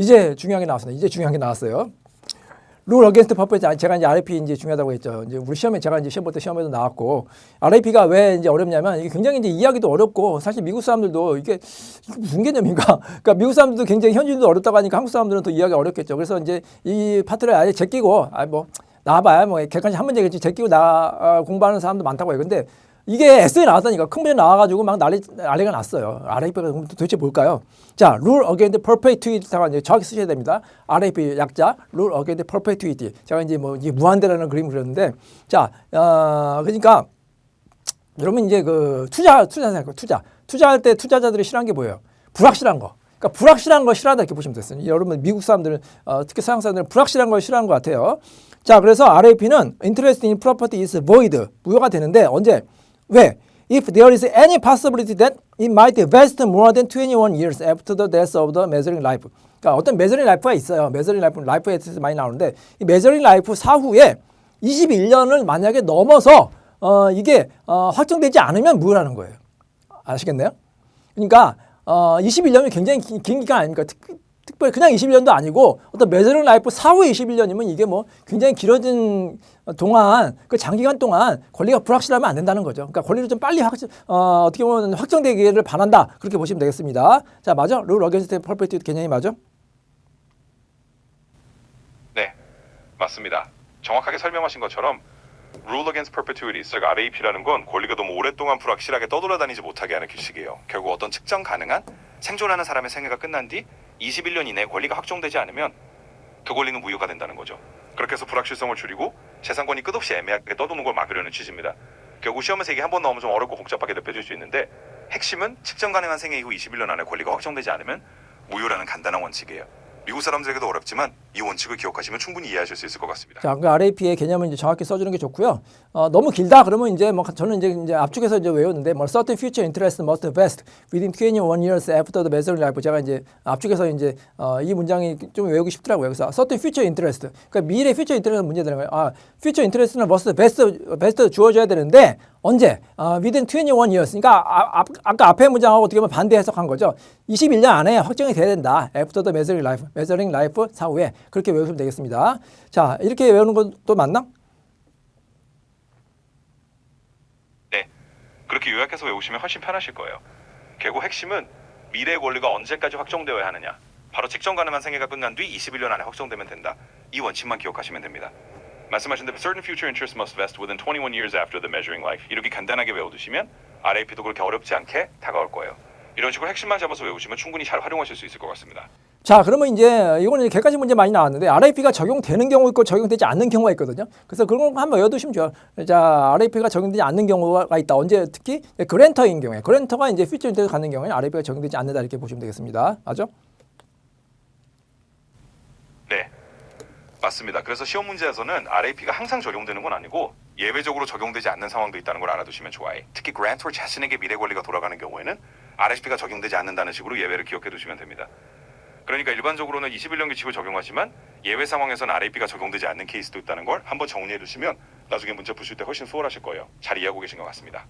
이제 중요한 게 나왔습니다. 이제 중요한 게 나왔어요. 룰 어게인스트 퍼포먼스. 제가 이제 RAP 이제 중요하다고 했죠. 이제 우리 시험에 제가 이제 시험 볼 때 시험에도 나왔고 RAP가 왜 이제 어렵냐면 이게 굉장히 이제 이해하기도 어렵고 사실 미국 사람들도 이게 무슨 개념인가? 그러니까 미국 사람들도 굉장히 현지인도 어렵다고 하니까 한국 사람들은 더 이해하기 어렵겠죠. 그래서 이제 이 파트를 아예 제끼고 뭐 나와봐야 뭐 객관식 한 문제겠지 제끼고 공부하는 사람도 많다고 해요. 근데 이게 에세이 나왔다니까 큰 문제 나와가지고 막 난리가 났어요. RAP가 도대체 뭘까요? 자, Rule Against Perpetuity라고 이제 정확히 쓰셔야 됩니다. RAP 약자 Rule Against Perpetuity. 제가 이제 뭐 이게 무한대라는 그림을 그렸는데, 자, 그러니까 여러분 이제 그 투자할 때 투자자들이 싫어하는 게 뭐예요? 불확실한 거. 그러니까 불확실한 거 싫어한다 이렇게 보시면 됐어요. 여러분 미국 사람들은 특히 서양 사람들은 불확실한 걸 싫어하는 것 같아요. 자, 그래서 RAP는 Interest in Property is void 무효가 되는데 언제? 왜? If there is any possibility that it might vest more than 21 years after the death of the measuring life. 그러니까 어떤 measuring life가 있어요. measuring life에 대해서 많이 나오는데 이 measuring life 사후에 21년을 만약에 넘어서 이게 확정되지 않으면 무효라는 거예요. 아시겠나요? 그러니까 21년이 굉장히 긴 기간 아닙니까? 특별히 그냥 21년도 아니고 어떤 메저링 라이프 사후에 21년이면 이게 뭐 굉장히 길어진 동안 그 장기간 동안 권리가 불확실하면 안 된다는 거죠. 그러니까 권리를 좀 빨리 어떻게 보면 확정되기를 바란다. 그렇게 보시면 되겠습니다. 자, 맞아? 룰 어게인스트 퍼페튜이티 개념이 맞아? 네, 맞습니다. 정확하게 설명하신 것처럼 Rule Against Perpetuity, 즉 RAP라는 건 권리가 너무 오랫동안 불확실하게 떠돌아다니지 못하게 하는 규칙이에요. 결국 어떤 측정 가능한 생존하는 사람의 생애가 끝난 뒤 21년 이내에 권리가 확정되지 않으면 그 권리는 무효가 된다는 거죠. 그렇게 해서 불확실성을 줄이고 재산권이 끝없이 애매하게 떠도는 걸 막으려는 취지입니다. 결국 시험에서 이게 한번 나오면 좀 어렵고 복잡하게 느껴질 수 있는데 핵심은 측정 가능한 생애 이후 21년 안에 권리가 확정되지 않으면 무효라는 간단한 원칙이에요. 미국 사람들에게도 어렵지만 이 원칙을 기억하시면 충분히 이해하실 수 있을 것 같습니다. 자, 그 RAP의 개념을 이제 정확히 써주는 게 좋고요. 너무 길다 그러면 이제 뭐 저는 이제 압축해서 이제 외웠는데 뭐 certain future interest must vest within 21 years after the measuring life. 제가 이제 압축해서 이제 이 문장이 좀 외우기 쉽더라고요. 그래서 certain future interest. 그러니까 미래 future interest 문제 되는 거예요. future interest는 must vest 주어져야 되는데 언제? within 21 years. 그러니까 아까 앞에 문장하고 어떻게 보면 반대 해석한 거죠. 21년 안에 확정이 돼야 된다. After the measuring life 사후에 그렇게 외우시면 되겠습니다. 자, 이렇게 외우는 건 또 맞나? 네, 그렇게 요약해서 외우시면 훨씬 편하실 거예요. 결국 핵심은 미래의 권리가 언제까지 확정되어야 하느냐. 바로 직전 가능한 생애가 끝난 뒤 21년 안에 확정되면 된다. 이 원칙만 기억하시면 됩니다. 말씀하신 대로 certain future interests must vest within 21 years after the measuring life. 이렇게 간단하게 외워두시면 RAP도 그렇게 어렵지 않게 다가올 거예요. 이런 식으로 핵심만 잡아서 외우시면 충분히 잘 활용하실 수 있을 것 같습니다. 자, 그러면 이제 이거는 객관식 문제 많이 나왔는데 RAP가 적용되는 경우 있고 적용되지 않는 경우가 있거든요. 그래서 그런 거 한번 외워두시면 좋아요. 자, RAP가 적용되지 않는 경우가 있다. 언제? 특히 그랜터인 경우에. 그랜터가 이제 퓨처 인터에서 가는 경우에는 RAP가 적용되지 않는다 이렇게 보시면 되겠습니다. 맞죠? 네, 맞습니다. 그래서 시험 문제에서는 RAP가 항상 적용되는 건 아니고 예외적으로 적용되지 않는 상황도 있다는 걸 알아두시면 좋아요. 특히 그랜터 자신에게 미래 권리가 돌아가는 경우에는 RAP가 적용되지 않는다는 식으로 예외를 기억해 두시면 됩니다. 그러니까 일반적으로는 21년 규칙을 적용하지만 예외 상황에서는 RAP가 적용되지 않는 케이스도 있다는 걸 한번 정리해 두시면 나중에 문제 푸실 때 훨씬 수월하실 거예요. 잘 이해하고 계신 것 같습니다.